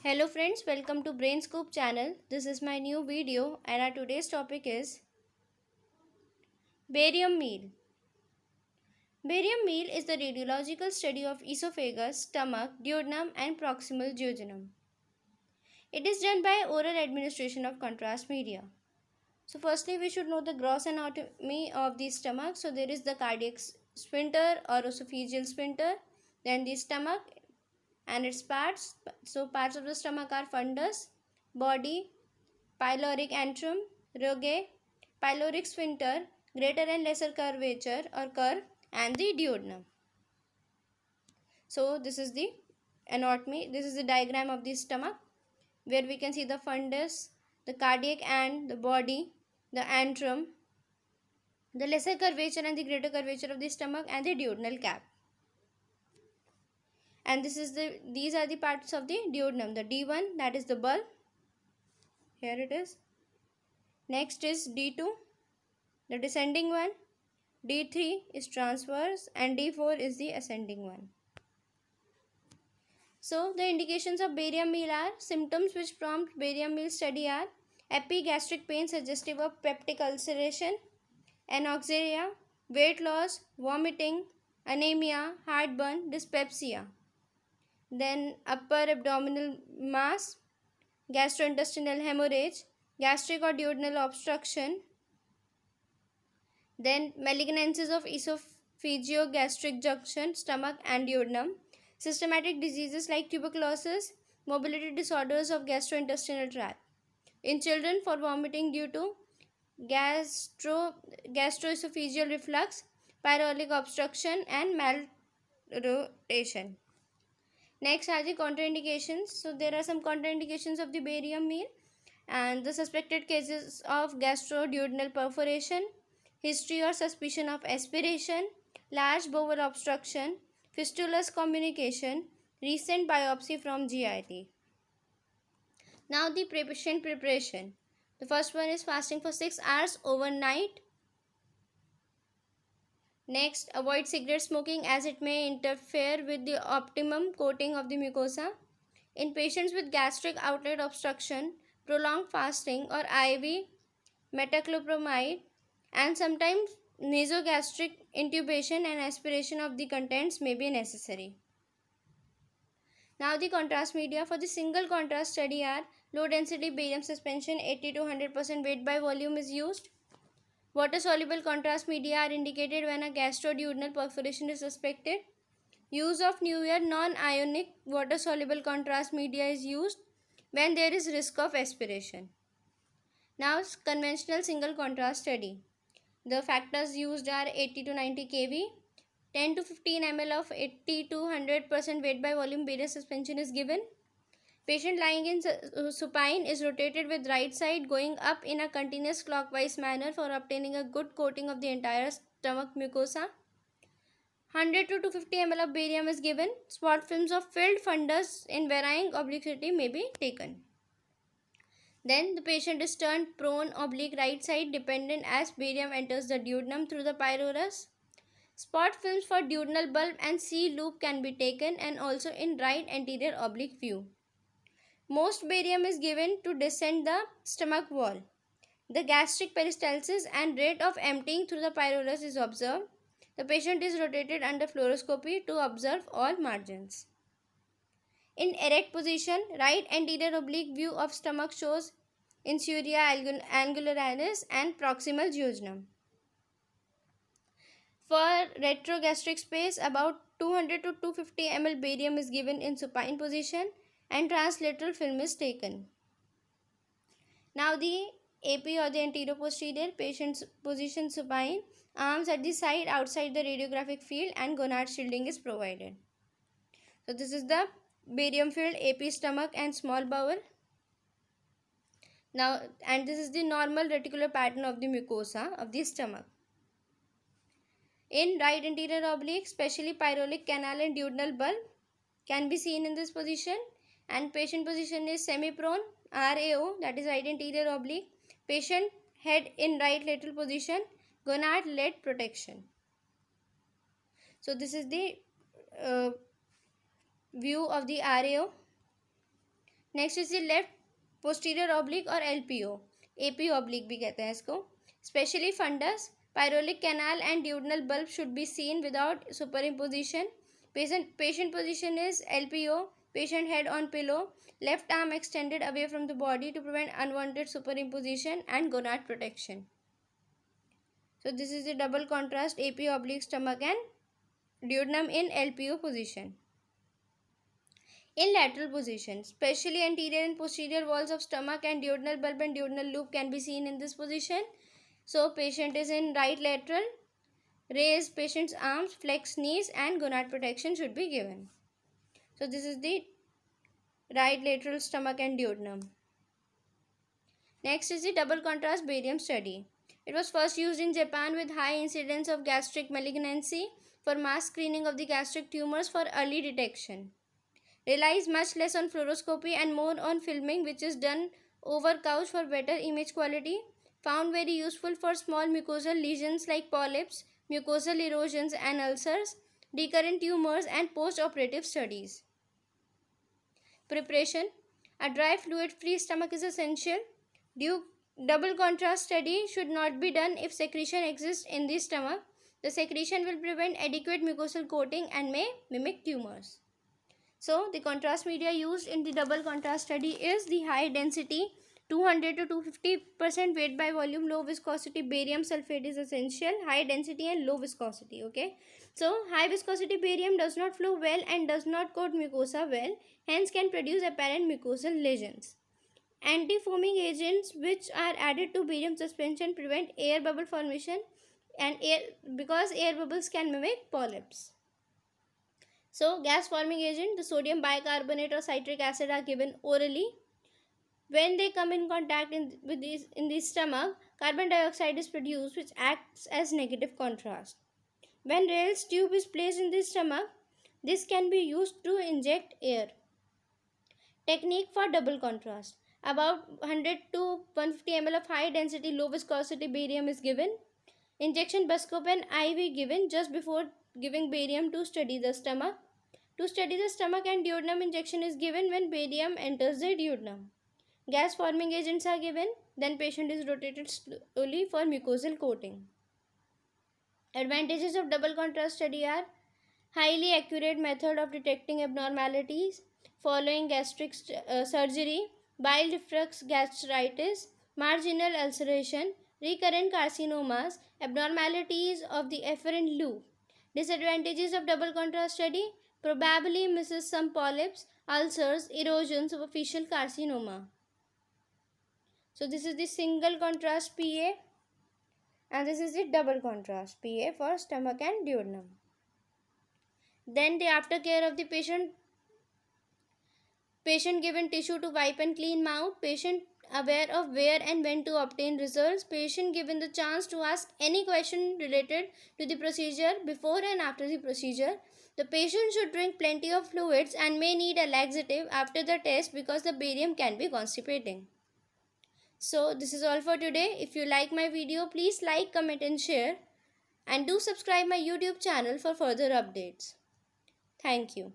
Hello friends, welcome to Brain Scoop channel. This is my new video and our today's topic is barium meal. Barium meal is the radiological study of esophagus, stomach, duodenum and proximal jejunum. It is done by oral administration of contrast media. So firstly we should know the gross anatomy of the stomach. So there is the cardiac sphincter or esophageal sphincter, then the stomach and its parts. So parts of the stomach are fundus, body, pyloric antrum, rugae, pyloric sphincter, greater and lesser curvature or curve, and the duodenum. So this is the anatomy. This is the diagram of the stomach where we can see the fundus, the cardiac and the body, the antrum, the lesser curvature and the greater curvature of the stomach, and the duodenal cap. And these are the parts of the duodenum. The D1, that is the bulb. Here it is. Next is D2, the descending one. D3 is transverse and D4 is the ascending one. So the indications of barium meal are: symptoms which prompt barium meal study are epigastric pain suggestive of peptic ulceration, anoxia, weight loss, vomiting, anemia, heartburn, dyspepsia. Then upper abdominal mass, gastrointestinal hemorrhage, gastric or duodenal obstruction. Then malignancies of esophageogastric junction, stomach and duodenum. Systematic diseases like tuberculosis, mobility disorders of gastrointestinal tract. In children, for vomiting due to gastroesophageal reflux, pyrolic obstruction and malrotation. Next are the contraindications. So there are some contraindications of the barium meal and the suspected cases of gastroduodenal perforation, history or suspicion of aspiration, large bowel obstruction, fistulous communication, recent biopsy from GIT. Now the patient preparation. The first one is fasting for 6 hours overnight. Next, avoid cigarette smoking as it may interfere with the optimum coating of the mucosa. In patients with gastric outlet obstruction, prolonged fasting or IV metoclopramide and sometimes nasogastric intubation and aspiration of the contents may be necessary. Now the contrast media. For the single contrast study are low density barium suspension, 80 to 100% weight by volume is used. Water soluble contrast media are indicated when a gastroduodenal perforation is suspected. Use of newer non-ionic water soluble contrast media is used when there is risk of aspiration. Now conventional single contrast study. The factors used are 80 to 90 kV, 10 to 15 ml of 80 to 100% weight by volume barium suspension is given. Patient lying in supine is rotated with right side going up in a continuous clockwise manner for obtaining a good coating of the entire stomach mucosa. 100 to 250 ml of barium is given. Spot films of filled fundus in varying obliquity may be taken. Then the patient is turned prone oblique right side dependent as barium enters the duodenum through the pylorus. Spot films for duodenal bulb and C loop can be taken and also in right anterior oblique view. Most barium is given to descend the stomach wall. The gastric peristalsis and rate of emptying through the pylorus is observed. The patient is rotated under fluoroscopy to observe all margins. In erect position, right anterior oblique view of stomach shows insuria angularis and proximal jejunum. For retrogastric space, about 200 to 250 ml barium is given in supine position and translateral film is taken. Now the AP or the anterior posterior, patient's position supine, arms at the side outside the radiographic field and gonad shielding is provided. So this is the barium filled AP stomach and small bowel. Now, and this is the normal reticular pattern of the mucosa of the stomach. In right anterior oblique, especially pyrolic canal and duodenal bulb can be seen in this position, and patient position is semi-prone, RAO, that is right anterior oblique. Patient head in right lateral position, gonad led protection. So this is the view of the RAO. Next is the left posterior oblique और LPO, AP oblique भी कहते हैं इसको. Specially fundus, pyrotic canal and duodenal bulb should be seen without superimposition. Patient position is LPO, patient head on pillow, left arm extended away from the body to prevent unwanted superimposition and gonad protection. So this is the double contrast AP oblique stomach and duodenum in LPO position. In lateral position, especially anterior and posterior walls of stomach and duodenal bulb and duodenal loop can be seen in this position. So patient is in right lateral. Raise patient's arms, flex knees and gonad protection should be given. So this is the right lateral stomach and duodenum. Next is the double contrast barium study. It was first used in Japan with high incidence of gastric malignancy for mass screening of the gastric tumors for early detection. Relies much less on fluoroscopy and more on filming, which is done over couch for better image quality. Found very useful for small mucosal lesions like polyps, mucosal erosions and ulcers, recurrent tumors and post-operative studies. Preparation. A dry fluid-free stomach is essential. Double contrast study should not be done if secretion exists in the stomach. The secretion will prevent adequate mucosal coating and may mimic tumors. So the contrast media used in the double contrast study is the high density 200 to 250% weight by volume low viscosity barium sulfate is essential. High density and low viscosity. Okay. So high viscosity barium does not flow well and does not coat mucosa well, hence can produce apparent mucosal lesions. Anti-foaming agents which are added to barium suspension prevent air bubble formation and because air bubbles can mimic polyps. So gas forming agent, the sodium bicarbonate or citric acid are given orally. When they come in contact in the stomach, carbon dioxide is produced which acts as negative contrast. When Rayleigh tube is placed in the stomach, this can be used to inject air. Technique for double contrast. About 100 to 150 ml of high density low viscosity barium is given. Injection buscopan IV given just before giving barium to study the stomach. To study the stomach and duodenum, injection is given when barium enters the duodenum. Gas forming agents are given, then patient is rotated slowly for mucosal coating. Advantages of double contrast study are highly accurate method of detecting abnormalities following gastric surgery, bile reflux gastritis, marginal ulceration, recurrent carcinomas, abnormalities of the efferent loop. Disadvantages of double contrast study: probably misses some polyps, ulcers, erosions, superficial carcinoma. So this is the single contrast PA and this is the double contrast PA for stomach and duodenum. Then the aftercare of the patient given tissue to wipe and clean mouth, patient aware of where and when to obtain results, patient given the chance to ask any question related to the procedure before and after the procedure. The patient should drink plenty of fluids and may need a laxative after the test because the barium can be constipating. So this is all for today. If you like my video, please like, comment and share, and do subscribe my YouTube channel for further updates. Thank you.